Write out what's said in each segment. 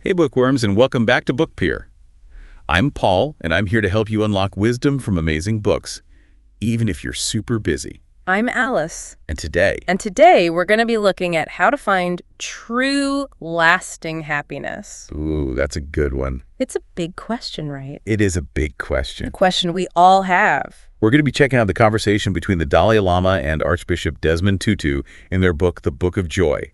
Hey bookworms, and welcome back to Book Peer. I'm Paul, and I'm here to help you unlock wisdom from amazing books, even if you're super busy. I'm Alice. And today We're going to be looking at how to find true, lasting happiness. Ooh, that's a good one. It's a big question, right? It is a big question. A question we all have. We're going to be checking out the conversation between the Dalai Lama and Archbishop Desmond Tutu in their book, The Book of Joy.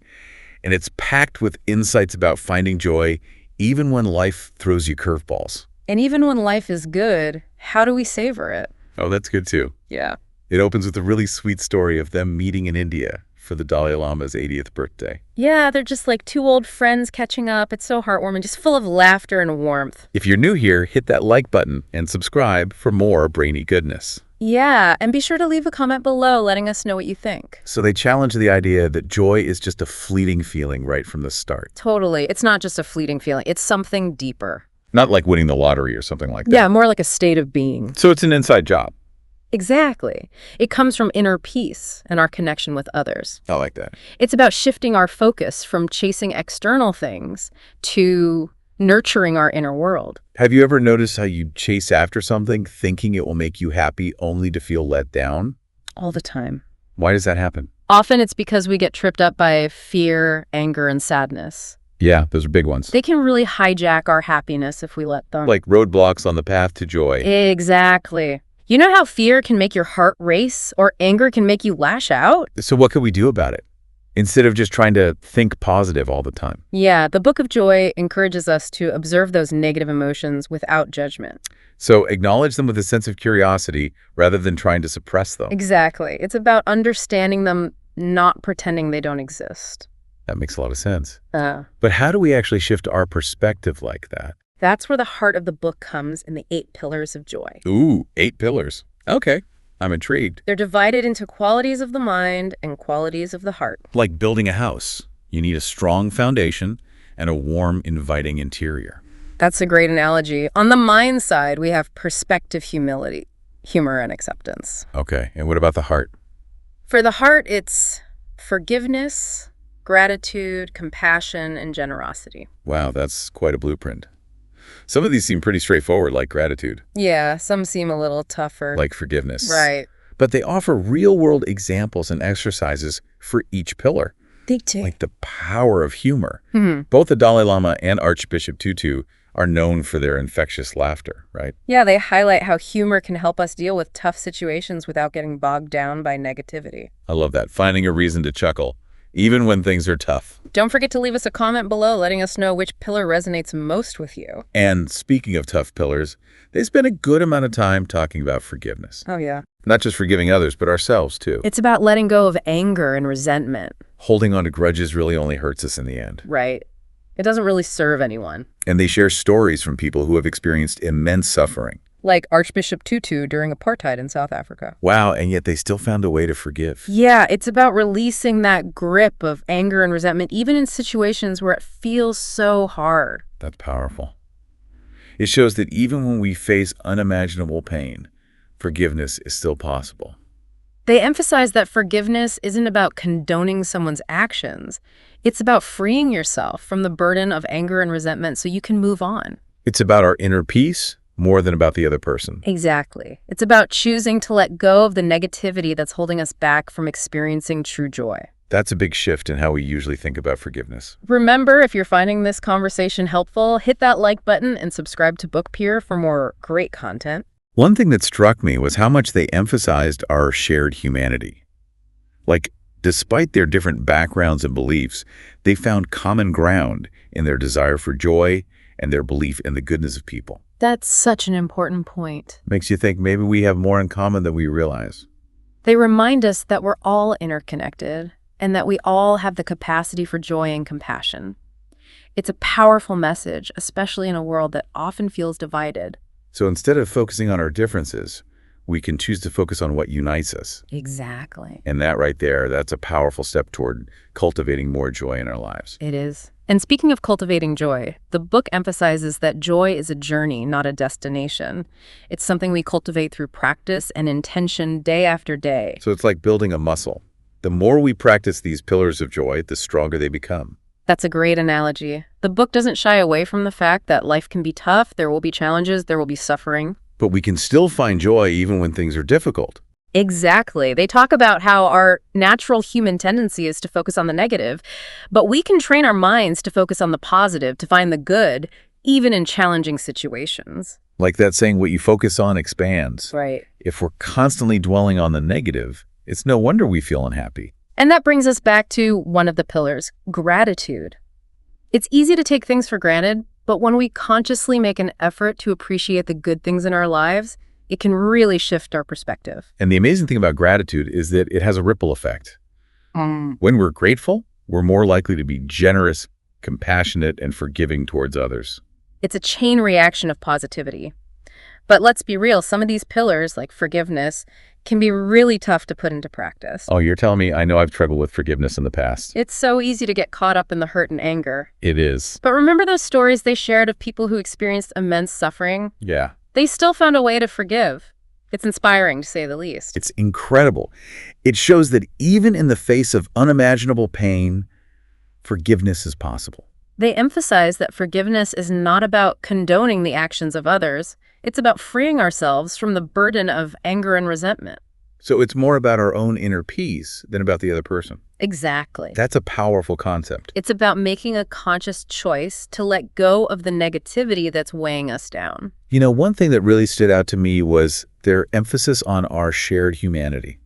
And it's packed with insights about finding joy even when life throws you curveballs. And even when life is good, how do we savor it? Oh, that's good too. Yeah. It opens with a really sweet story of them meeting in India for the Dalai Lama's 80th birthday. Yeah, they're just like two old friends catching up. It's so heartwarming, just full of laughter and warmth. If you're new here, hit that like button and subscribe for more brainy goodness. Yeah, and be sure to leave a comment below letting us know what you think. So they challenge the idea that joy is just a fleeting feeling right from the start. Totally. It's not just a fleeting feeling. It's something deeper. Not like winning the lottery or something like that. Yeah, more like a state of being. So it's an inside job. Exactly. It comes from inner peace and our connection with others. I like that. It's about shifting our focus from chasing external things to nurturing our inner world. Have you ever noticed how you chase after something thinking it will make you happy only to feel let down? All the time. Why does that happen? Often it's because we get tripped up by fear, anger, and sadness. Yeah, those are big ones. They can really hijack our happiness if we let them. Like roadblocks on the path to joy. Exactly. You know how fear can make your heart race or anger can make you lash out? So what could we do about it? Instead of just trying to think positive all the time. Yeah, the Book of Joy encourages us to observe those negative emotions without judgment. So acknowledge them with a sense of curiosity rather than trying to suppress them. Exactly. It's about understanding them, not pretending they don't exist. That makes a lot of sense. But how do we actually shift our perspective like that? That's where the heart of the book comes in the 8 pillars of joy. Ooh, 8 pillars. Okay, I'm intrigued. They're divided into qualities of the mind and qualities of the heart. Like building a house, you need a strong foundation and a warm, inviting interior. That's a great analogy. On the mind side, we have perspective, humility, humor, and acceptance. Okay, and what about the heart? For the heart, it's forgiveness, gratitude, compassion, and generosity. Wow, that's quite a blueprint. Some of these seem pretty straightforward, like gratitude. Yeah, some seem a little tougher. Like forgiveness. Right. But they offer real-world examples and exercises for each pillar. They do. Like the power of humor. Mm-hmm. Both the Dalai Lama and Archbishop Tutu are known for their infectious laughter, right? Yeah, they highlight how humor can help us deal with tough situations without getting bogged down by negativity. I love that. Finding a reason to chuckle, even when things are tough. Don't forget to leave us a comment below letting us know which pillar resonates most with you. And speaking of tough pillars, they spend a good amount of time talking about forgiveness. Oh, yeah. Not just forgiving others, but ourselves, too. It's about letting go of anger and resentment. Holding on to grudges really only hurts us in the end. Right. It doesn't really serve anyone. And they share stories from people who have experienced immense suffering. Like Archbishop Tutu during apartheid in South Africa. Wow, and yet they still found a way to forgive. Yeah, it's about releasing that grip of anger and resentment, even in situations where it feels so hard. That's powerful. It shows that even when we face unimaginable pain, forgiveness is still possible. They emphasize that forgiveness isn't about condoning someone's actions. It's about freeing yourself from the burden of anger and resentment so you can move on. It's about our inner peace more than about the other person. Exactly. It's about choosing to let go of the negativity that's holding us back from experiencing true joy. That's a big shift in how we usually think about forgiveness. Remember, if you're finding this conversation helpful, hit that like button and subscribe to Book Peer for more great content. One thing that struck me was how much they emphasized our shared humanity. Like, despite their different backgrounds and beliefs, they found common ground in their desire for joy and their belief in the goodness of people. That's such an important point. Makes you think maybe we have more in common than we realize. They remind us that we're all interconnected and that we all have the capacity for joy and compassion. It's a powerful message, especially in a world that often feels divided. So instead of focusing on our differences, we can choose to focus on what unites us. Exactly. And that right there, that's a powerful step toward cultivating more joy in our lives. It is. And speaking of cultivating joy, the book emphasizes that joy is a journey, not a destination. It's something we cultivate through practice and intention day after day. So it's like building a muscle. The more we practice these pillars of joy, the stronger they become. That's a great analogy. The book doesn't shy away from the fact that life can be tough, there will be challenges, there will be suffering. But we can still find joy even when things are difficult. Exactly. They talk about how our natural human tendency is to focus on the negative, but we can train our minds to focus on the positive, to find the good, even in challenging situations. Like that saying, what you focus on expands. Right. If we're constantly dwelling on the negative, it's no wonder we feel unhappy. And that brings us back to one of the pillars, gratitude. It's easy to take things for granted, but when we consciously make an effort to appreciate the good things in our lives, it can really shift our perspective. And the amazing thing about gratitude is that it has a ripple effect. When we're grateful, we're more likely to be generous, compassionate, and forgiving towards others. It's a chain reaction of positivity. But let's be real, some of these pillars, like forgiveness, can be really tough to put into practice. Oh, you're telling me I know I've struggled with forgiveness in the past. It's so easy to get caught up in the hurt and anger. It is. But remember those stories they shared of people who experienced immense suffering? Yeah. They still found a way to forgive. It's inspiring, to say the least. It's incredible. It shows that even in the face of unimaginable pain, forgiveness is possible. They emphasize that forgiveness is not about condoning the actions of others. It's about freeing ourselves from the burden of anger and resentment. So it's more about our own inner peace than about the other person. Exactly. That's a powerful concept. It's about making a conscious choice to let go of the negativity that's weighing us down. You know, one thing that really stood out to me was their emphasis on our shared humanity.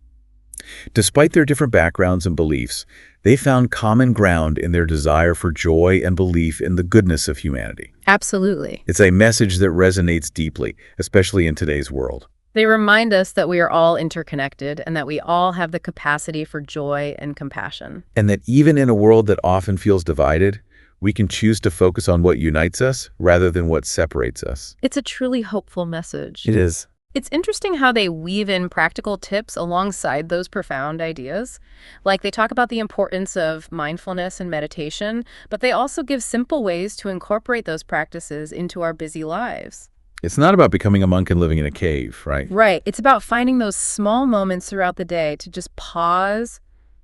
Despite their different backgrounds and beliefs, they found common ground in their desire for joy and belief in the goodness of humanity. Absolutely. It's a message that resonates deeply, especially in today's world. They remind us that we are all interconnected and that we all have the capacity for joy and compassion. And that even in a world that often feels divided, we can choose to focus on what unites us rather than what separates us. It's a truly hopeful message. It is. It's interesting how they weave in practical tips alongside those profound ideas. Like they talk about the importance of mindfulness and meditation, but they also give simple ways to incorporate those practices into our busy lives. It's not about becoming a monk and living in a cave, right? Right. It's about finding those small moments throughout the day to just pause,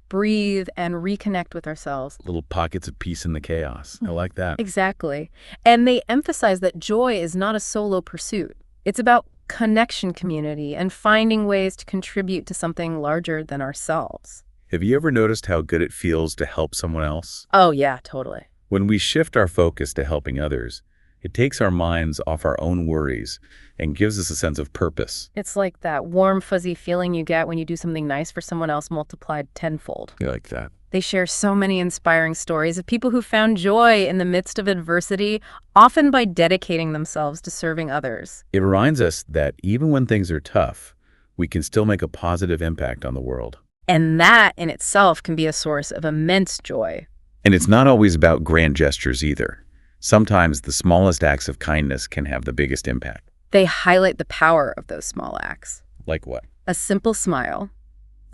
breathe, and reconnect with ourselves. Little pockets of peace in the chaos. I like that. Exactly. And they emphasize that joy is not a solo pursuit. It's about connection, community, and finding ways to contribute to something larger than ourselves. Have you ever noticed how good it feels to help someone else? Oh, yeah, totally. When we shift our focus to helping others, it takes our minds off our own worries and gives us a sense of purpose. It's like that warm, fuzzy feeling you get when you do something nice for someone else multiplied tenfold. I like that. They share so many inspiring stories of people who found joy in the midst of adversity, often by dedicating themselves to serving others. It reminds us that even when things are tough, we can still make a positive impact on the world. And that in itself can be a source of immense joy. And it's not always about grand gestures either. Sometimes the smallest acts of kindness can have the biggest impact. They highlight the power of those small acts. Like what? A simple smile,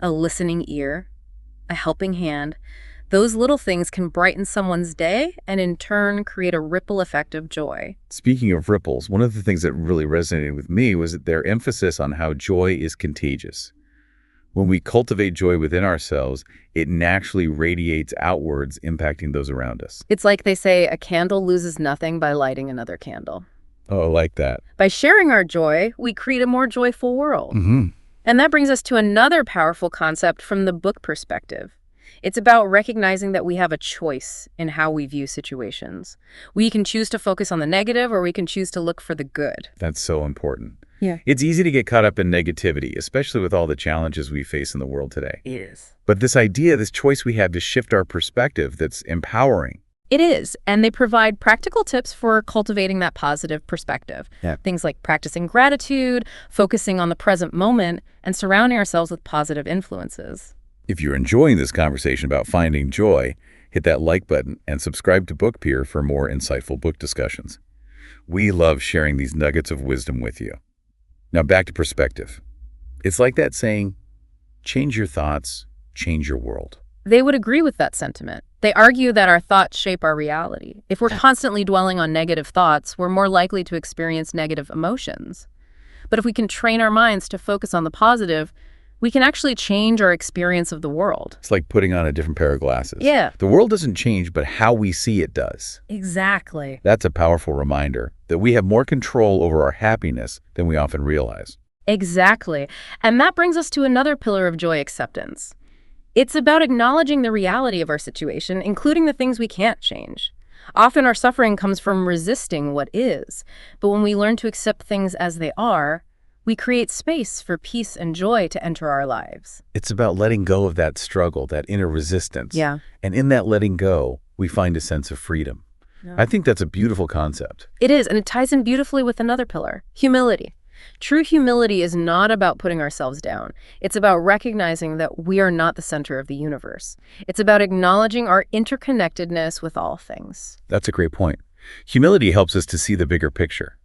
a listening ear, a helping hand. Those little things can brighten someone's day and in turn create a ripple effect of joy. Speaking of ripples, one of the things that really resonated with me was their emphasis on how joy is contagious. When we cultivate joy within ourselves, it naturally radiates outwards, impacting those around us. It's like they say, a candle loses nothing by lighting another candle. Oh, I like that. By sharing our joy, we create a more joyful world. Mm-hmm. And that brings us to another powerful concept from the book perspective. It's about recognizing that we have a choice in how we view situations. We can choose to focus on the negative, or we can choose to look for the good. That's so important. Yeah. It's easy to get caught up in negativity, especially with all the challenges we face in the world today. It is. But this idea, this choice we have to shift our perspective, that's empowering. It is, and they provide practical tips for cultivating that positive perspective. Yeah. Things like practicing gratitude, focusing on the present moment, and surrounding ourselves with positive influences. If you're enjoying this conversation about finding joy, hit that like button and subscribe to Book Peer for more insightful book discussions. We love sharing these nuggets of wisdom with you. Now back to perspective. It's like that saying, change your thoughts, change your world. They would agree with that sentiment. They argue that our thoughts shape our reality. If we're constantly dwelling on negative thoughts, we're more likely to experience negative emotions. But if we can train our minds to focus on the positive, we can actually change our experience of the world. It's like putting on a different pair of glasses. Yeah. The world doesn't change, but how we see it does. Exactly. That's a powerful reminder that we have more control over our happiness than we often realize. Exactly. And that brings us to another pillar of joy: acceptance. It's about acknowledging the reality of our situation, including the things we can't change. Often our suffering comes from resisting what is, but when we learn to accept things as they are, we create space for peace and joy to enter our lives. It's about letting go of that struggle, that inner resistance. Yeah. And in that letting go, we find a sense of freedom. Yeah. I think that's a beautiful concept. It is, and it ties in beautifully with another pillar: humility. True humility is not about putting ourselves down. It's about recognizing that we are not the center of the universe. It's about acknowledging our interconnectedness with all things. That's a great point. Humility helps us to see the bigger picture,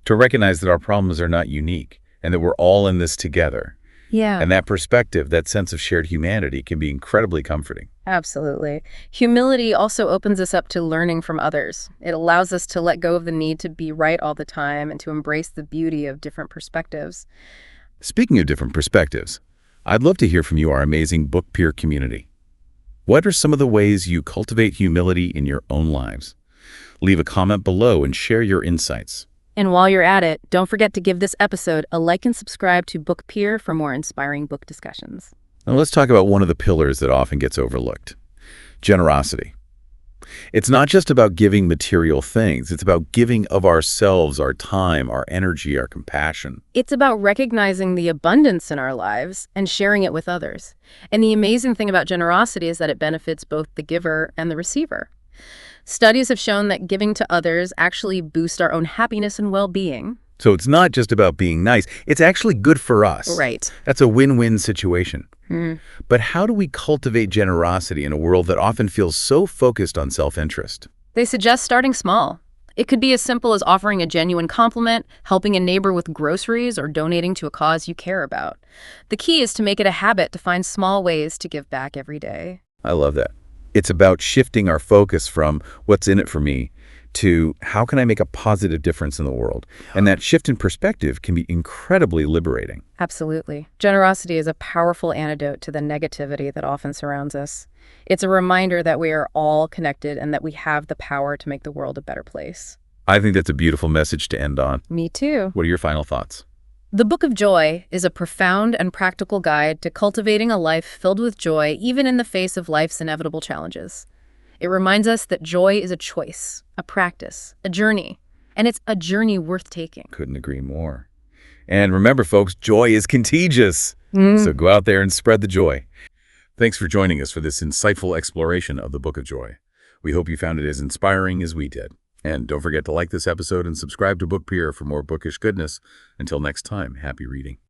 to recognize that our problems are not unique and that we're all in this together. Yeah. And that perspective, that sense of shared humanity, can be incredibly comforting. Absolutely. Humility also opens us up to learning from others. It allows us to let go of the need to be right all the time and to embrace the beauty of different perspectives. Speaking of different perspectives, I'd love to hear from you, our amazing book peer community. What are some of the ways you cultivate humility in your own lives? Leave a comment below and share your insights. And while you're at it, don't forget to give this episode a like and subscribe to Book Peer for more inspiring book discussions. Now let's talk about one of the pillars that often gets overlooked: generosity. It's not just about giving material things. It's about giving of ourselves, our time, our energy, our compassion. It's about recognizing the abundance in our lives and sharing it with others. And the amazing thing about generosity is that it benefits both the giver and the receiver. Studies have shown that giving to others actually boosts our own happiness and well-being. So it's not just about being nice. It's actually good for us. Right. That's a win-win situation. But how do we cultivate generosity in a world that often feels so focused on self-interest? They suggest starting small. It could be as simple as offering a genuine compliment, helping a neighbor with groceries, or donating to a cause you care about. The key is to make it a habit to find small ways to give back every day. I love that. It's about shifting our focus from what's in it for me to how can I make a positive difference in the world? And that shift in perspective can be incredibly liberating. Absolutely. Generosity is a powerful antidote to the negativity that often surrounds us. It's a reminder that we are all connected and that we have the power to make the world a better place. I think that's a beautiful message to end on. Me too. What are your final thoughts? The Book of Joy is a profound and practical guide to cultivating a life filled with joy, even in the face of life's inevitable challenges. It reminds us that joy is a choice, a practice, a journey, and it's a journey worth taking. Couldn't agree more. And remember, folks, joy is contagious. So go out there and spread the joy. Thanks for joining us for this insightful exploration of the Book of Joy. We hope you found it as inspiring as we did. And don't forget to like this episode and subscribe to Book Peer for more bookish goodness. Until next time, happy reading.